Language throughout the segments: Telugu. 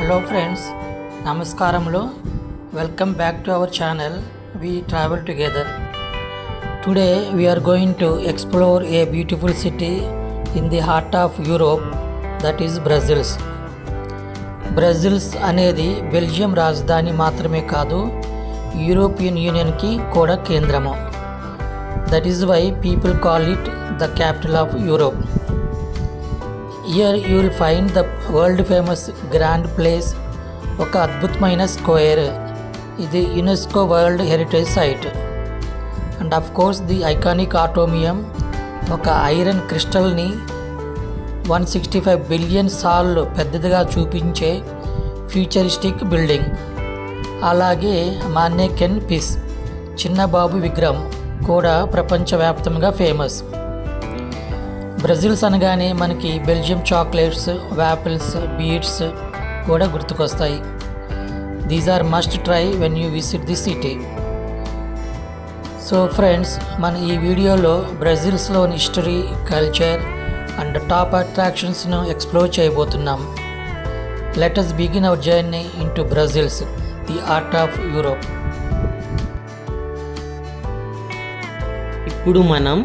Hello friends, Namaskaramlo. Welcome back to our channel. We travel together. Today we are going to explore a beautiful city in the heart of Europe, that is Brussels. Brussels అనేది బెల్జియం రాజధాని మాత్రమే కాదు, యూరోపియన్ యూనియన్కి కూడా కేంద్రము. That is why people call it the capital of Europe. Here you will find the world famous Grand Place, ఒక అద్భుతమైన స్క్వేర్. ఇది UNESCO world heritage site. And of course the iconic Atomium, ఒక ఐరన్ క్రిస్టల్ని 165 బిలియన్ సార్లు పెద్దదిగా చూపించే ఫ్యూచరిస్టిక్ బిల్డింగ్. అలాగే మానెకెన్ పీస్, చిన్న బాబు విగ్రహం కూడా ప్రపంచవ్యాప్తంగా ఫేమస్. బ్రెజిల్స్ అనగానే మనకి బెల్జియం చాక్లెట్స్, వ్యాపిల్స్, బీట్స్ కూడా గుర్తుకొస్తాయి. These are must try when you visit the city. So friends, మన ఈ వీడియోలో బ్రెజిల్స్లోని హిస్టరీ, కల్చర్ అండ్ టాప్ అట్రాక్షన్స్ను ఎక్స్ప్లోర్ చేయబోతున్నాం. Let us begin our journey into Brussels, the heart of Europe. ఇప్పుడు మనం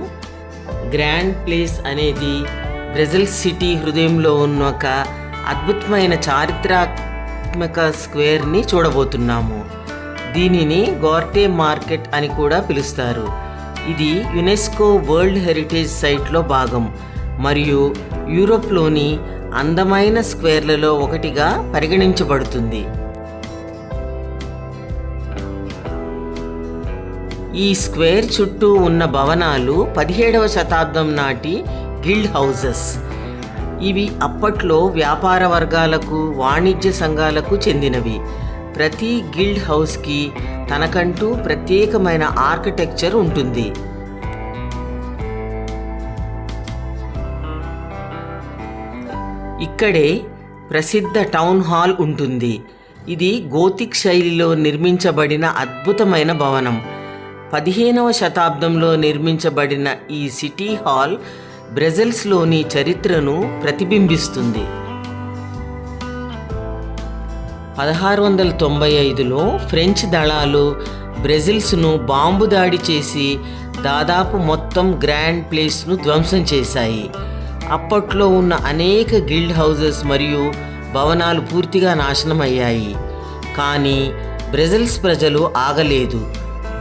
గ్రాండ్ ప్లేస్ అనేది బ్రెజిల్స్ సిటీ హృదయంలో ఉన్న ఒక అద్భుతమైన చారిత్రాత్మక స్క్వేర్ని చూడబోతున్నాము. దీనిని గోర్టే మార్కెట్ అని కూడా పిలుస్తారు. ఇది యునెస్కో వరల్డ్ హెరిటేజ్ సైట్లో భాగం మరియు యూరోప్లోని అందమైన స్క్వేర్లలో ఒకటిగా పరిగణించబడుతుంది. ఈ స్క్వేర్ చుట్టూ ఉన్న భవనాలు 17వ శతాబ్దం నాటి గిల్డ్ హౌసెస్. ఇవి అప్పట్లో వ్యాపార వర్గాలకు, వాణిజ్య సంఘాలకు చెందినవి. ప్రతి గిల్డ్ హౌస్కి తనకంటూ ప్రత్యేకమైన ఆర్కిటెక్చర్ ఉంటుంది. ఇక్కడే ప్రసిద్ధ టౌన్ హాల్ ఉంటుంది. ఇది గోతిక్ శైలిలో నిర్మించబడిన అద్భుతమైన భవనం. 15వ శతాబ్దంలో నిర్మించబడిన ఈ సిటీ హాల్ బ్రెజిల్స్లోని చరిత్రను ప్రతిబింబిస్తుంది. 1695లో ఫ్రెంచ్ దళాలు బ్రెజిల్స్ను బాంబు దాడి చేసి దాదాపు మొత్తం గ్రాండ్ ప్లేస్ను ధ్వంసం చేశాయి. అప్పట్లో ఉన్న అనేక గిల్డ్ హౌసెస్ మరియు భవనాలు పూర్తిగా నాశనమయ్యాయి. కానీ బ్రెజిల్స్ ప్రజలు ఆగలేదు.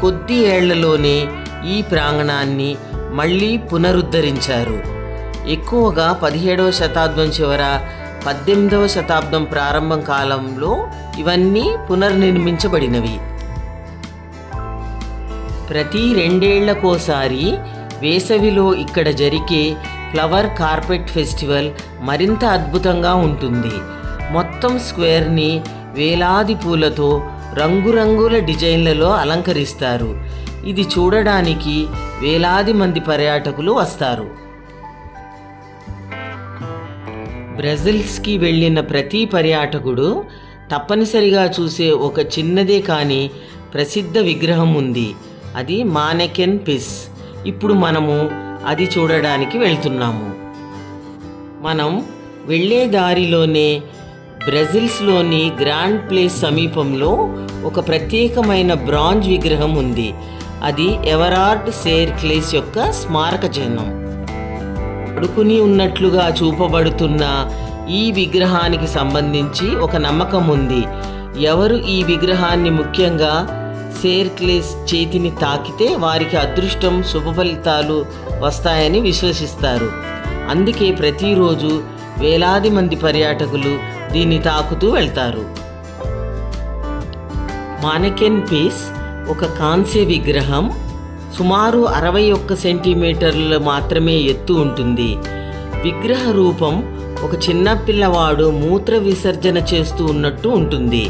కొద్ది ఏళ్లలోనే ఈ ప్రాంగణాన్ని మళ్ళీ పునరుద్ధరించారు. ఎక్కువగా 17వ శతాబ్దం చివర, 18వ శతాబ్దం ప్రారంభం కాలంలో ఇవన్నీ పునర్నిర్మించబడినవి. ప్రతి 2 ఏళ్లకోసారి వేసవిలో ఇక్కడ జరిగే ఫ్లవర్ కార్పెట్ ఫెస్టివల్ మరింత అద్భుతంగా ఉంటుంది. మొత్తం స్క్వేర్ని వేలాది పూలతో, రంగురంగుల డిజైన్లలో అలంకరిస్తారు. ఇది చూడడానికి వేలాది మంది పర్యాటకులు వస్తారు. బ్రెజిల్స్కి వెళ్ళిన ప్రతి పర్యాటకుడు తప్పనిసరిగా చూసే ఒక చిన్నదే కానీ ప్రసిద్ధ విగ్రహం ఉంది. అది మానెకెన్ పీస్. ఇప్పుడు మనము అది చూడడానికి వెళ్తున్నాము. మనం వెళ్ళే దారిలోనే బ్రెజిల్స్లోని గ్రాండ్ ప్లేస్ సమీపంలో ఒక ప్రత్యేకమైన బ్రాంజ్ విగ్రహం ఉంది. అది ఎవరార్డ్ సేర్ క్లేస్ యొక్క స్మారక చిహ్నం. పడుకుని ఉన్నట్లుగా చూపబడుతున్న ఈ విగ్రహానికి సంబంధించి ఒక నమ్మకం ఉంది. ఎవరు ఈ విగ్రహాన్ని, ముఖ్యంగా సేర్ క్లేస్ చేతిని తాకితే వారికి అదృష్టం, శుభ ఫలితాలు వస్తాయని విశ్వసిస్తారు. అందుకే ప్రతిరోజు వేలాది మంది పర్యాటకులు దీన్ని తాకుతూ వెళ్తారు. మానెకెన్ పీస్ ఒక కాంస్య విగ్రహం. సుమారు 61 సెంటీమీటర్లు మాత్రమే ఎత్తు ఉంటుంది. విగ్రహ రూపం ఒక చిన్న పిల్లవాడు మూత్ర విసర్జన చేస్తూ ఉన్నట్టు ఉంటుంది.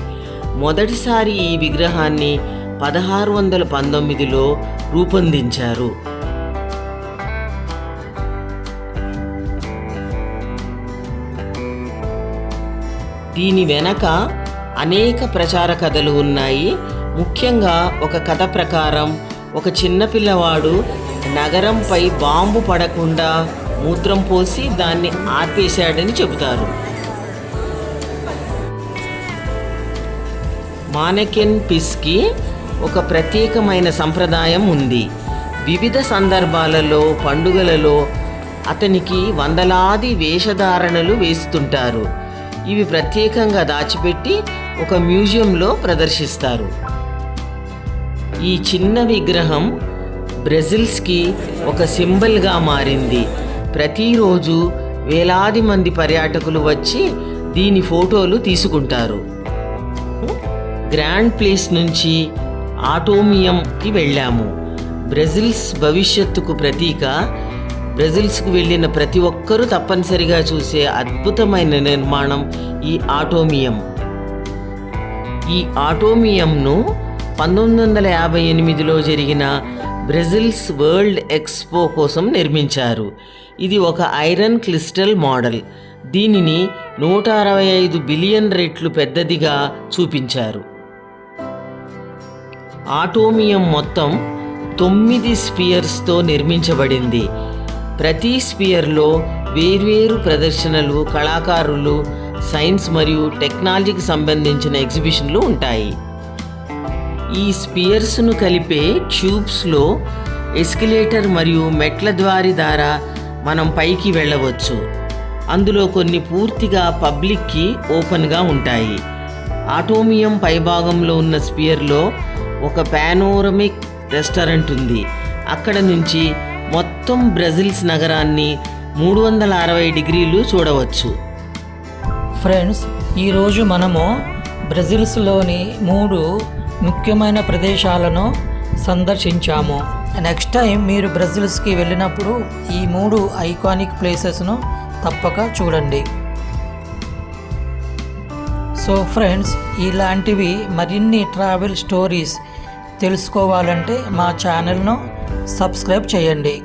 మొదటిసారి ఈ విగ్రహాన్ని 1619లో రూపొందించారు. దీని వెనక అనేక ప్రచార కథలు ఉన్నాయి. ముఖ్యంగా ఒక కథ ప్రకారం ఒక చిన్న పిల్లవాడు నగరంపై బాంబు పడకుండా మూత్రం పోసి దాన్ని ఆర్పేశాడని చెబుతారు. మానెకెన్ పీస్కి ఒక ప్రత్యేకమైన సంప్రదాయం ఉంది. వివిధ సందర్భాలలో, పండుగలలో అతనికి వందలాది వేషధారణలు వేస్తుంటారు. ఇవి ప్రత్యేకంగా దాచిపెట్టి ఒక మ్యూజియంలో ప్రదర్శిస్తారు. ఈ చిన్న విగ్రహం బ్రెజిల్స్కి ఒక సింబల్గా మారింది. ప్రతిరోజు వేలాది మంది పర్యాటకులు వచ్చి దీని ఫోటోలు తీసుకుంటారు. గ్రాండ్ ప్లేస్ నుంచి ఆటోమియంకి వెళ్ళాము. బ్రెజిల్స్ భవిష్యత్తుకు ప్రతీక. బ్రెజిల్స్కు వెళ్ళిన ప్రతి ఒక్కరూ తప్పనిసరిగా చూసే అద్భుతమైన నిర్మాణం ఈ ఆటోమియం. ఈ ఆటోమియంను 1958లో జరిగిన బ్రెజిల్స్ వరల్డ్ ఎక్స్పో కోసం నిర్మించారు. ఇది ఒక ఐరన్ క్రిస్టల్ మోడల్. దీనిని 165 బిలియన్ రెట్లు పెద్దదిగా చూపించారు. ఆటోమియం మొత్తం 9 స్పియర్స్తో నిర్మించబడింది. ప్రతి స్పియర్లో వేర్వేరు ప్రదర్శనలు, కళాకారులు, సైన్స్ మరియు టెక్నాలజీకి సంబంధించిన ఎగ్జిబిషన్లు ఉంటాయి. ఈ స్పియర్స్ను కలిపే ట్యూబ్స్లో ఎస్కలేటర్ మరియు మెట్ల ద్వారా మనం పైకి వెళ్ళవచ్చు. అందులో కొన్ని పూర్తిగా పబ్లిక్కి ఓపెన్గా ఉంటాయి. ఆటోమియం పైభాగంలో ఉన్న స్పియర్లో ఒక పానోరమిక్ రెస్టారెంట్ ఉంది. అక్కడ నుంచి మొత్తం బ్రెజిల్స్ నగరాన్ని 360 డిగ్రీలు చూడవచ్చు. ఫ్రెండ్స్, ఈరోజు మనము బ్రెజిల్స్లోని 3 ముఖ్యమైన ప్రదేశాలను సందర్శించాము. నెక్స్ట్ టైం మీరు బ్రెజిల్స్కి వెళ్ళినప్పుడు ఈ 3 ఐకానిక్ ప్లేసెస్ను తప్పక చూడండి. సో ఫ్రెండ్స్, ఇలాంటివి మరిన్ని ట్రావెల్ స్టోరీస్ తెలుసుకోవాలంటే మా ఛానల్ను సబ్స్క్రైబ్ చేయండి.